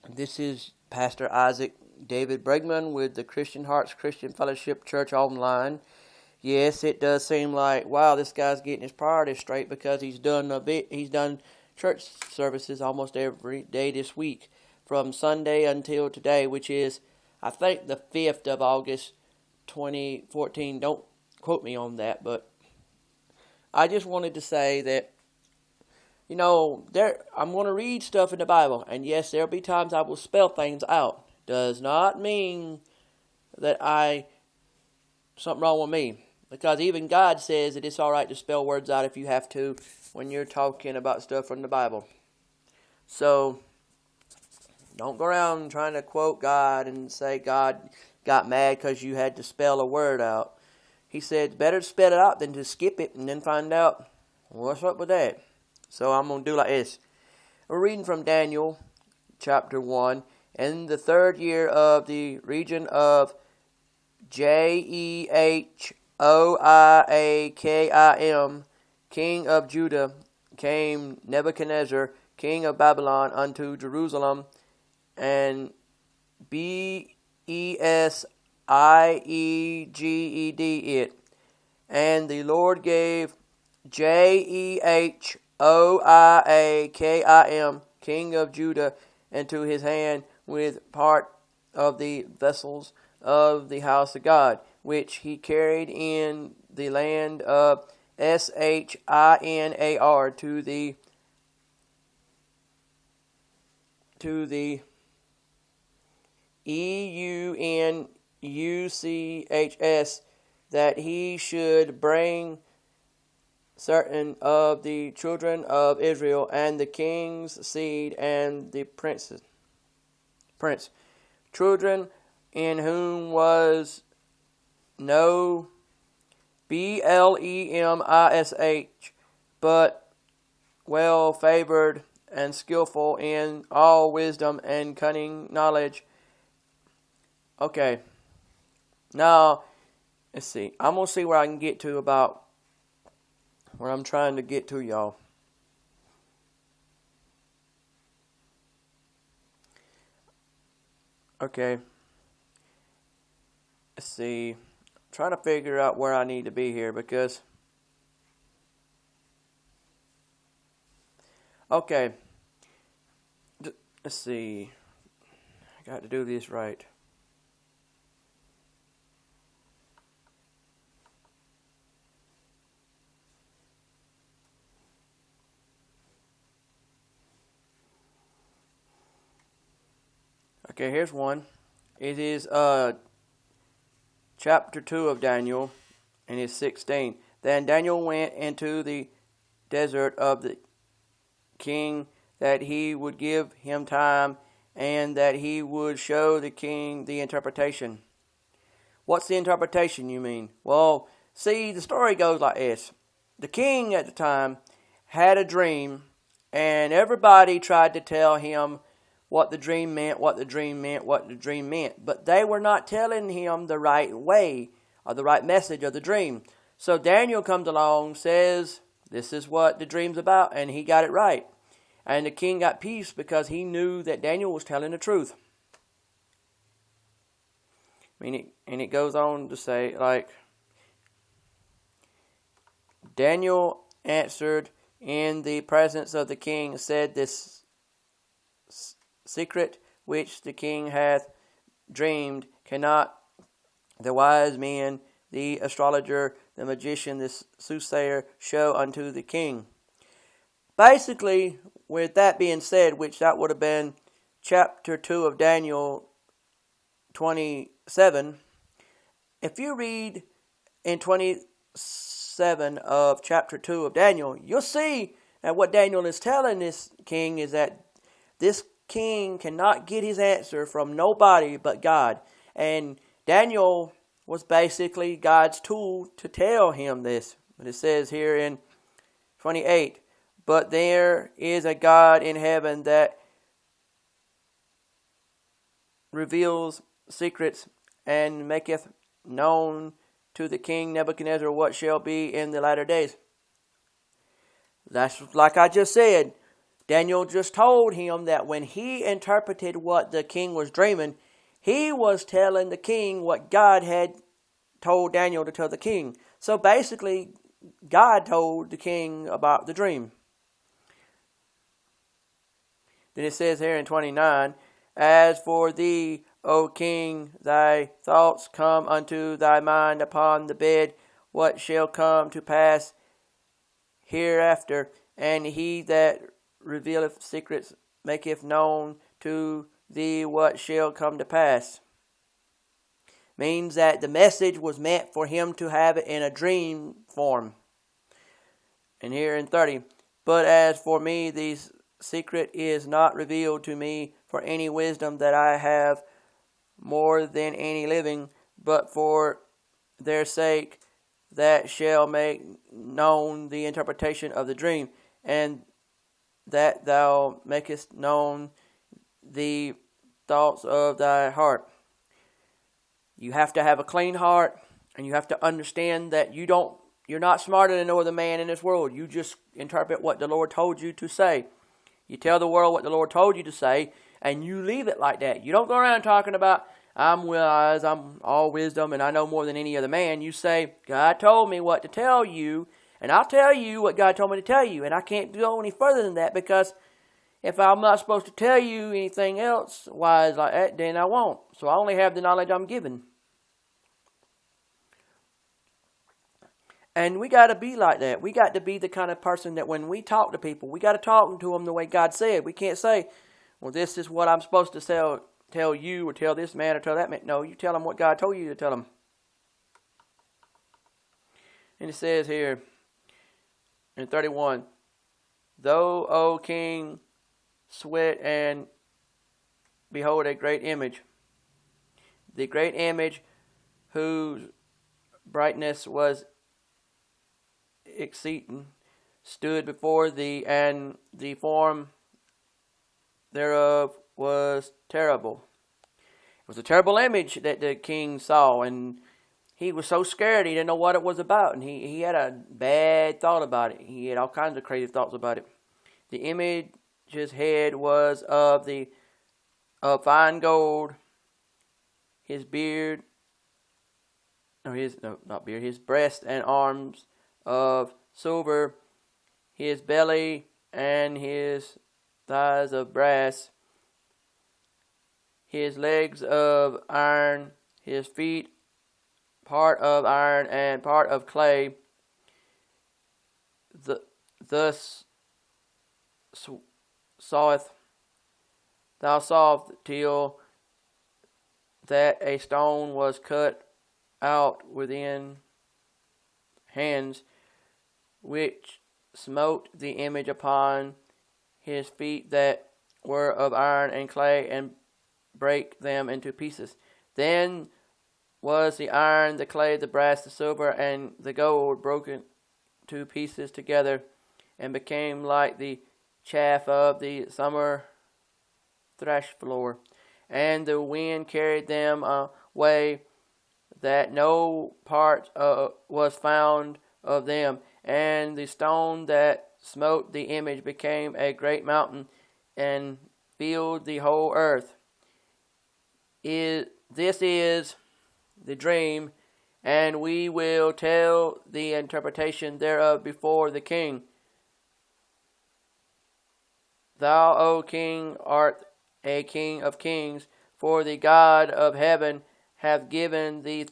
This is Pastor Isaac David Bregman with the Christian Hearts Christian Fellowship Church Online. Yes, it does seem like, wow, this guy's getting his priorities straight because he's done church services almost every day this week from Sunday until today, which is, I think, the 5th of August 2014. Don't quote me on that, but I just wanted to say that I'm going to read stuff in the Bible, and yes, there'll be times I will spell things out. Does not mean that something wrong with me, because even God says that it's all right to spell words out if you have to when you're talking about stuff from the Bible. So don't go around trying to quote God and say God got mad because you had to spell a word out. He said better to spell it out than to skip it and then find out what's up with that. So I'm going to do like this. We're reading from Daniel chapter 1. In the 3rd year of the region of Jehoiakim, king of Judah, came Nebuchadnezzar, king of Babylon, unto Jerusalem, and Besieged it. And the Lord gave Jehoiakim, king of Judah, into his hand with part of the vessels of the house of God, which he carried in the land of Shinar to the Eunuchs, that he should bring certain of the children of Israel and the king's seed and the prince, children in whom was no blemish, but well favored and skillful in all wisdom and cunning knowledge. Okay, now let's see. I'm going to see where I can get to about where I'm trying to get to, y'all. Okay. Let's see. I'm trying to figure out where I need to be here because... Okay. Let's see. I got to do this right. Okay, here's one. It is chapter 2 of Daniel, and it's 16. Then Daniel went into the desert of the king, that he would give him time, and that he would show the king the interpretation. What's the interpretation, you mean? Well, see, the story goes like this. The king at the time had a dream, and everybody tried to tell him what the dream meant, what the dream meant, what the dream meant. But they were not telling him the right way or the right message of the dream. So Daniel comes along, says, this is what the dream's about, and he got it right. And the king got peace because he knew that Daniel was telling the truth. And it goes on to say, like, Daniel answered in the presence of the king, said, this secret which the king hath dreamed cannot the wise men, the astrologer, the magician, the soothsayer show unto the king. Basically, with that being said, which that would have been chapter 2 of Daniel 27, if you read in 27 of chapter 2 of Daniel, you'll see that what Daniel is telling this king is that this king cannot get his answer from nobody but God. And Daniel was basically God's tool to tell him this. But it says here in 28, but there is a God in heaven that reveals secrets and maketh known to the king Nebuchadnezzar what shall be in the latter days. That's like I just said. Daniel just told him that when he interpreted what the king was dreaming, he was telling the king what God had told Daniel to tell the king. So basically, God told the king about the dream. Then it says here in 29, As for thee, O king, thy thoughts come unto thy mind upon the bed, what shall come to pass hereafter, and he that revealeth secrets maketh known to thee what shall come to pass. Means that the message was meant for him to have it in a dream form. And here in 30, But as for me, the secret is not revealed to me for any wisdom that I have more than any living, but for their sake that shall make known the interpretation of the dream, and that thou makest known the thoughts of thy heart. You have to have a clean heart, and you have to understand that you're not smarter than no other man in this world. You just interpret what the Lord told you to say. You tell the world what the Lord told you to say, and you leave it like that. You don't go around talking about, I'm wise, I'm all wisdom, and I know more than any other man. You say, God told me what to tell you, and I'll tell you what God told me to tell you. And I can't go any further than that, because if I'm not supposed to tell you anything else wise like that, then I won't. So I only have the knowledge I'm given. And we got to be like that. We got to be the kind of person that when we talk to people, we got to talk to them the way God said. We can't say, well, this is what I'm supposed to tell you, or tell this man, or tell that man. No, you tell them what God told you to tell them. And it says here in 31, Though, O king, sweat and behold a great image, the great image whose brightness was exceeding, stood before thee, and the form thereof was terrible. It was a terrible image that the king saw, and he was so scared he didn't know what it was about, and he had a bad thought about it. He had all kinds of crazy thoughts about it. The image's head was of fine gold, his beard, his breast and arms of silver, his belly and his thighs of brass, his legs of iron, his feet part of iron and part of clay. Thus sawest thou till that a stone was cut out within hands, which smote the image upon his feet that were of iron and clay, and brake them into pieces. Then was the iron, the clay, the brass, the silver, and the gold broken to pieces together, and became like the chaff of the summer thrash floor. And the wind carried them away, that no part was found of them. And the stone that smote the image became a great mountain, and filled the whole earth. This is the dream, and we will tell the interpretation thereof before the king. Thou, O king, art a king of kings, for the God of heaven hath given thee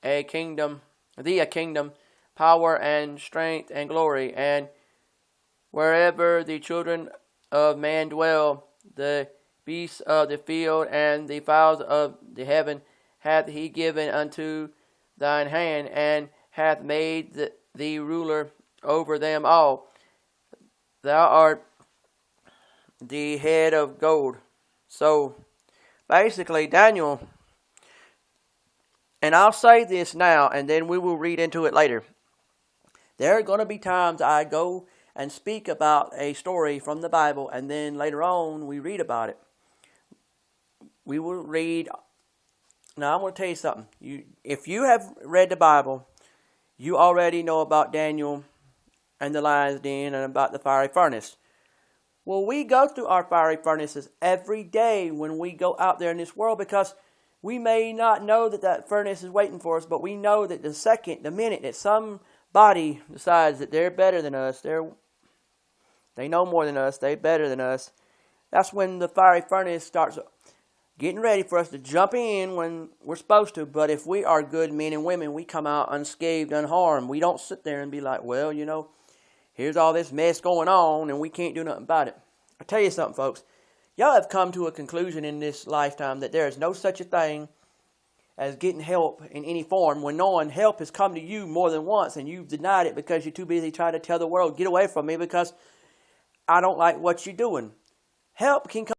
a kingdom, power and strength and glory, and wherever the children of man dwell, the beasts of the field and the fowls of the heaven hath he given unto thine hand, and hath made thee ruler over them all. Thou art the head of gold. So, basically, Daniel, and I'll say this now, and then we will read into it later. There are going to be times I go and speak about a story from the Bible, and then later on we read about it. We will read. Now, I want to tell you something. If you have read the Bible, you already know about Daniel and the lion's den and about the fiery furnace. Well, we go through our fiery furnaces every day when we go out there in this world, because we may not know that that furnace is waiting for us, but we know that the minute that somebody decides that they're better than us, they know more than us, they're better than us, that's when the fiery furnace starts getting ready for us to jump in when we're supposed to. But if we are good men and women, we come out unscathed, unharmed. We don't sit there and be like, well, here's all this mess going on and we can't do nothing about it. I'll tell you something, folks. Y'all have come to a conclusion in this lifetime that there is no such a thing as getting help in any form, when knowing help has come to you more than once and you've denied it because you're too busy trying to tell the world, get away from me because I don't like what you're doing. Help can come